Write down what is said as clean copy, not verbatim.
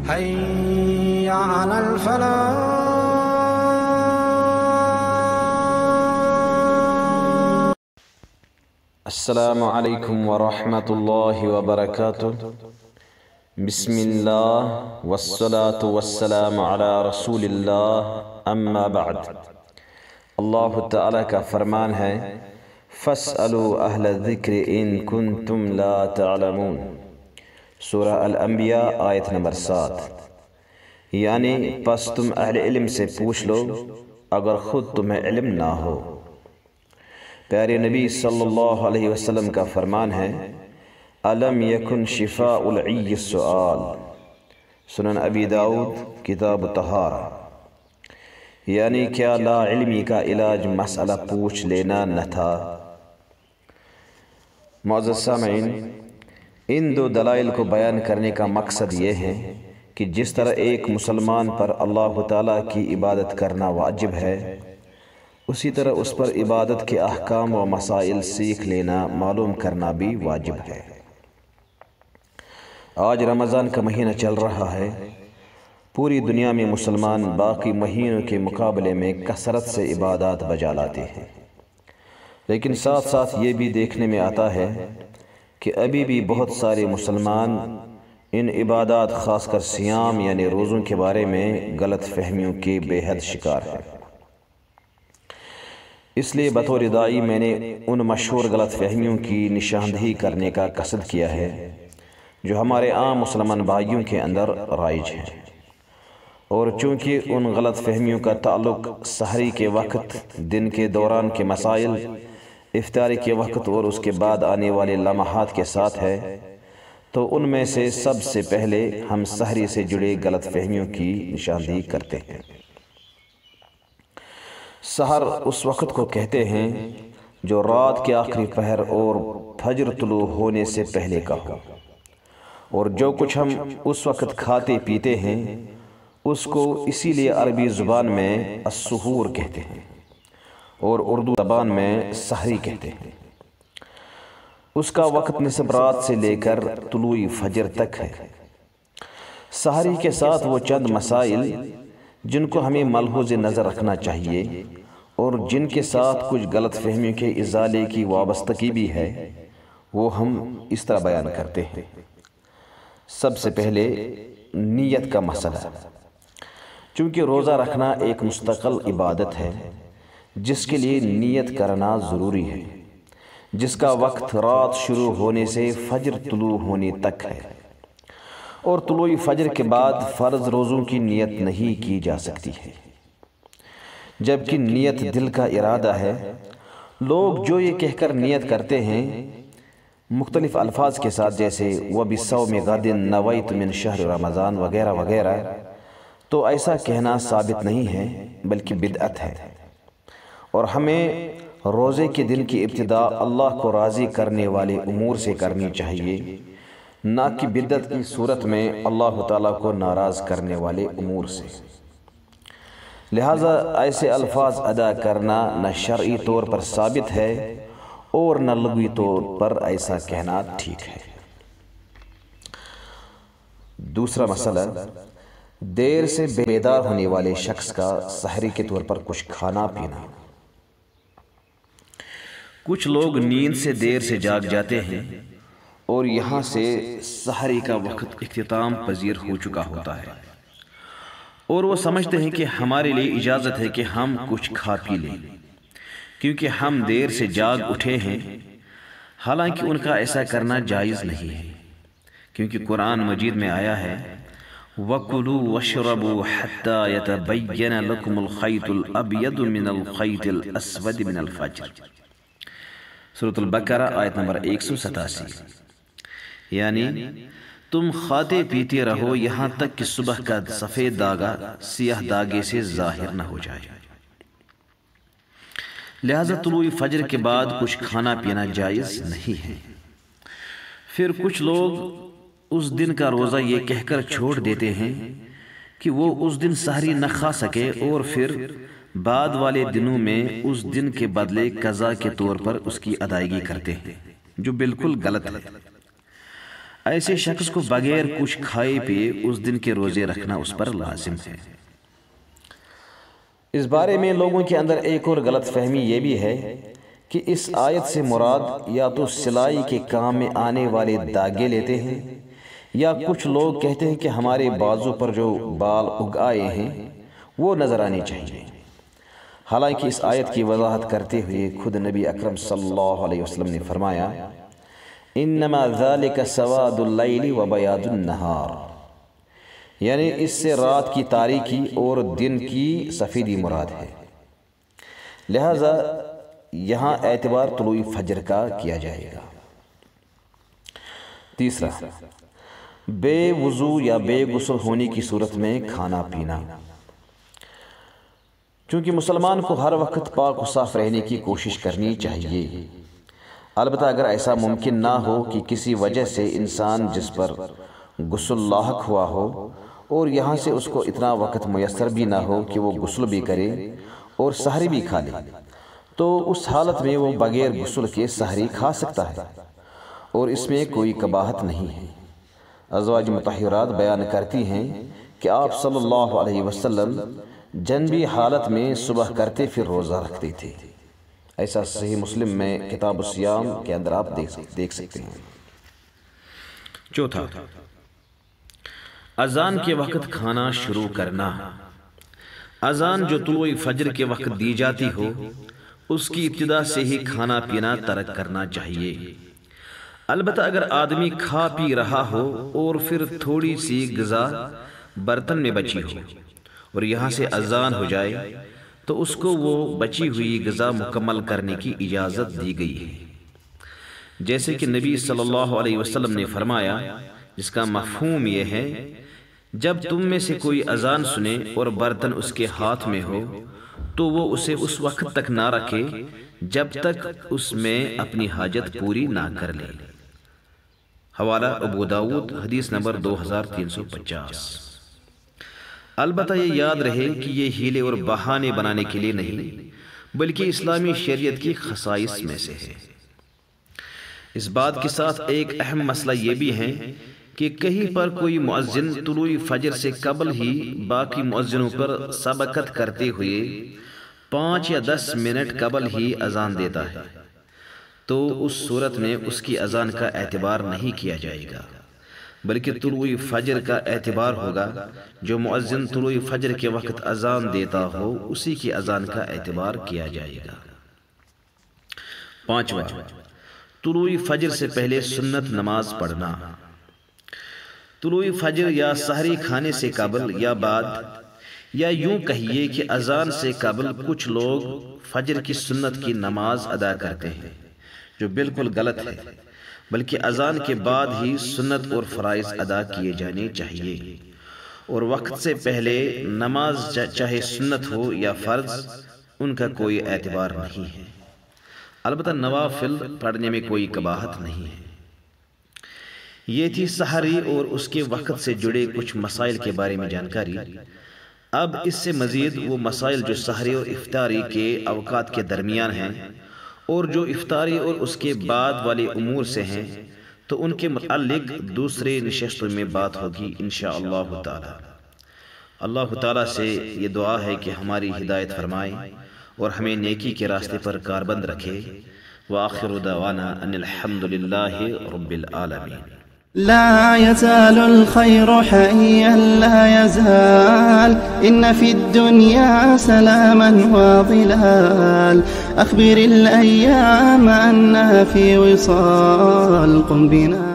حي على الفلاح. السلام علیکم ورحمۃ اللہ وبرکاتہ. بسم اللہ والصلاة والسلام علی رسول اللہ، اما بعد. اللہ تعالیٰ کا فرمان ہے فَاسْأَلُوا أَهْلَ الذِّكْرِ إِن كُنتُمْ لَا تَعْلَمُونَ، سورہ الانبیاء آیت نمبر 7. یعنی پس تم اہل علم سے پوچھ لو اگر خود تمہیں علم نہ ہو. پیارے نبی صلی اللہ علیہ وسلم کا فرمان ہے الم یکن شفاء العی السؤال، سنن ابی داؤد کتاب طہارہ. یعنی کیا لا علمی کا علاج مسئلہ پوچھ لینا نہ تھا؟ معزز سامعین، ان دو دلائل کو بیان کرنے کا مقصد یہ ہے کہ جس طرح ایک مسلمان پر اللہ تعالیٰ کی عبادت کرنا واجب ہے، اسی طرح اس پر عبادت کے احکام و مسائل سیکھ لینا، معلوم کرنا بھی واجب ہے. آج رمضان کا مہینہ چل رہا ہے. پوری دنیا میں مسلمان باقی مہینوں کے مقابلے میں کثرت سے عبادات بجا لاتے ہیں، لیکن ساتھ ساتھ یہ بھی دیکھنے میں آتا ہے کہ ابھی بھی بہت سارے مسلمان ان عبادات خاص کر صیام یعنی روزوں کے بارے میں غلط فہمیوں کے بے حد شکار ہیں. اس لیے بطور داعی میں نے ان مشہور غلط فہمیوں کی نشاندہی کرنے کا قصد کیا ہے جو ہمارے عام مسلمان بھائیوں کے اندر رائج ہیں. اور چونکہ ان غلط فہمیوں کا تعلق سحری کے وقت، دن کے دوران کے مسائل، افطاری کے وقت اور اس کے بعد آنے والے لمحات کے ساتھ ہے، تو ان میں سے سب سے پہلے ہم سحری سے جڑے غلط فہمیوں کی نشاندہی کرتے ہیں. سحر اس وقت کو کہتے ہیں جو رات کے آخری پہر اور فجر طلوع ہونے سے پہلے کا ہو، اور جو کچھ ہم اس وقت کھاتے پیتے ہیں اس کو اسی لیے عربی زبان میں السحور کہتے ہیں اور اردو زبان میں سحری کہتے ہیں. اس کا وقت نصف رات سے لے کر طلوع فجر تک ہے. سحری کے ساتھ وہ چند مسائل جن کو ہمیں ملحوظ نظر رکھنا چاہیے اور جن کے ساتھ کچھ غلط فہمیوں کے ازالے کی وابستگی بھی ہے، وہ ہم اس طرح بیان کرتے ہیں. سب سے پہلے نیت کا مسئلہ. چونکہ روزہ رکھنا ایک مستقل عبادت ہے جس کے لیے نیت کرنا ضروری ہے، جس کا وقت رات شروع ہونے سے فجر طلوع ہونے تک ہے، اور طلوع فجر کے بعد فرض روزوں کی نیت نہیں کی جا سکتی ہے، جبکہ نیت دل کا ارادہ ہے. لوگ جو یہ کہہ کر نیت کرتے ہیں مختلف الفاظ کے ساتھ، جیسے وَبِصَوْمِ غَدٍ نَوَيْتُ مِنْ شَهْرِ رمضان وغیرہ وغیرہ، تو ایسا کہنا ثابت نہیں ہے بلکہ بدعت ہے. اور ہمیں روزے کے دن کی ابتدا اللہ کو راضی کرنے والے امور سے کرنی چاہیے، نہ کہ بدعت کی صورت میں اللہ تعالیٰ کو ناراض کرنے والے امور سے. لہٰذا ایسے الفاظ ادا کرنا نہ شرعی طور پر ثابت ہے اور نہ لغوی طور پر ایسا کہنا ٹھیک ہے. دوسرا مسئلہ، دیر سے بیدار ہونے والے شخص کا سحری کے طور پر کچھ کھانا پینا. کچھ لوگ نیند سے دیر سے جاگ جاتے ہیں اور یہاں سے سحری کا وقت اختتام پذیر ہو چکا ہوتا ہے، اور وہ سمجھتے ہیں کہ ہمارے لیے اجازت ہے کہ ہم کچھ کھا پی لیں کیونکہ ہم دیر سے جاگ اٹھے ہیں. حالانکہ ان کا ایسا کرنا جائز نہیں ہے، کیونکہ قرآن مجید میں آیا ہے وَكُلُوا وَاشْرَبُوا حَتَّى يَتَبَيَّنَ لَكُمُ الْخَيْطُ الْأَبْيَضُ مِنَ الْخَيْطِ الْأَسْوَدِ مِنَ الْفَجْرِ، سورۃ البقرہ آیت نمبر 187. یعنی تم کھاتے پیتے رہو یہاں تک کہ صبح کا سفید داغا سیاہ داغے سے ظاہر نہ ہو جائے. لہذا طلوع فجر کے بعد کچھ کھانا پینا جائز نہیں ہے. پھر کچھ لوگ اس دن کا روزہ یہ کہہ کر چھوڑ دیتے ہیں کہ وہ اس دن سحری نہ کھا سکے، اور پھر بعد والے دنوں میں اس دن کے بدلے قضا کے طور پر اس کی ادائیگی کرتے ہیں، جو بالکل غلط ہے. ایسے شخص کو بغیر کچھ کھائے پیے اس دن کے روزے رکھنا اس پر لازم ہے۔ اس بارے میں لوگوں کے اندر ایک اور غلط فہمی یہ بھی ہے کہ اس آیت سے مراد یا تو سلائی کے کام میں آنے والے داغے لیتے ہیں، یا کچھ لوگ کہتے ہیں کہ ہمارے بازو پر جو بال اگ آئے ہیں وہ نظر آنے چاہیے۔ حالانکہ اس آیت کی وضاحت کرتے ہوئے خود نبی اکرم صلی اللہ علیہ وسلم نے فرمایا انما ذالک سواد اللیل و بیاض النہار، یعنی اس سے رات کی تاریکی اور دن کی سفیدی مراد ہے، لہذا یہاں اعتبار طلوع فجر کا کیا جائے گا۔ تیسرا، بے وضو یا بے غسل ہونے کی صورت میں کھانا پینا۔ چونکہ مسلمان کو ہر وقت پاک و صاف رہنے کی کوشش کرنی چاہیے، البتہ اگر ایسا ممکن نہ ہو کہ کسی وجہ سے انسان جس پر غسل لاحق ہوا ہو اور یہاں سے اس کو اتنا وقت میسر بھی نہ ہو کہ وہ غسل بھی کرے اور سحری بھی کھا لے، تو اس حالت میں وہ بغیر غسل کے سحری کھا سکتا ہے اور اس میں کوئی قباحت نہیں ہے۔ ازواج مطہرات بیان کرتی ہیں کہ آپ صلی اللہ علیہ وسلم جنبی حالت میں صبح کرتے پھر روزہ رکھتے تھے، ایسا صحیح مسلم میں کتاب الصیام کے اندر آپ دیکھ سکتے ہیں۔ چوتھا، اذان کے وقت کھانا شروع کرنا۔ اذان جو طلوع فجر کے وقت دی جاتی ہو اس کی ابتدا سے ہی کھانا پینا ترک کرنا چاہیے، البتہ اگر آدمی کھا پی رہا ہو اور پھر تھوڑی سی غذا برتن میں بچی ہو اور یہاں سے اذان ہو جائے تو اس کو وہ بچی ہوئی غذا مکمل کرنے کی اجازت دی گئی ہے، جیسے کہ نبی صلی اللہ علیہ وسلم نے فرمایا، جس کا مفہوم یہ ہے جب تم میں سے کوئی اذان سنے اور برتن اس کے ہاتھ میں ہو تو وہ اسے اس وقت تک نہ رکھے جب تک اس میں اپنی حاجت پوری نہ کر لے۔ حوالہ ابو داؤد، حدیث نمبر 2350۔ البتہ یہ یاد رہے کہ یہ ہیلے اور بہانے بنانے کے لیے نہیں بلکہ اسلامی شریعت کی خصائص میں سے ہے۔ اس بات کے ساتھ ایک اہم مسئلہ یہ بھی ہے کہ کہیں پر کوئی مؤذن طلوع فجر سے قبل ہی باقی مؤذنوں پر سبقت کرتے ہوئے 5 یا 10 منٹ قبل ہی اذان دیتا ہے تو اس صورت میں اس کی اذان کا اعتبار نہیں کیا جائے گا بلکہ طلوع فجر کا اعتبار ہوگا۔ جو مؤذن طلوع فجر کے وقت اذان دیتا ہو اسی کی اذان کا اعتبار کیا جائے گا۔ پانچواں، طلوع فجر سے پہلے سنت نماز پڑھنا۔ طلوع فجر یا سحری کھانے سے قبل یا بعد، یا یوں کہیے کہ اذان سے قبل کچھ لوگ فجر کی سنت کی نماز ادا کرتے ہیں، جو بالکل غلط ہے، بلکہ اذان کے بعد ہی سنت اور فرائض ادا کیے جانے چاہیے، اور وقت سے پہلے نماز چاہے سنت ہو یا فرض ان کا کوئی اعتبار نہیں ہے۔ البتہ نوافل پڑھنے میں کوئی قباحت نہیں ہے۔ یہ تھی سحری اور اس کے وقت سے جڑے کچھ مسائل کے بارے میں جانکاری۔ اب اس سے مزید وہ مسائل جو سحری اور افطاری کے اوقات کے درمیان ہیں اور جو افطاری اور اس کے بعد والے امور سے ہیں تو ان کے متعلق دوسرے نشستوں میں بات ہوگی انشاءاللہ تعالی۔ اللہ تعالیٰ سے یہ دعا ہے کہ ہماری ہدایت فرمائے اور ہمیں نیکی کے راستے پر کاربند رکھے۔ وآخر دعوانا ان الحمد للہ رب العالمین۔ لا يزال الخير حيا لا يزال إن في الدنيا سلاما وظلال أخبر الأيام أنها في وصال قم بنا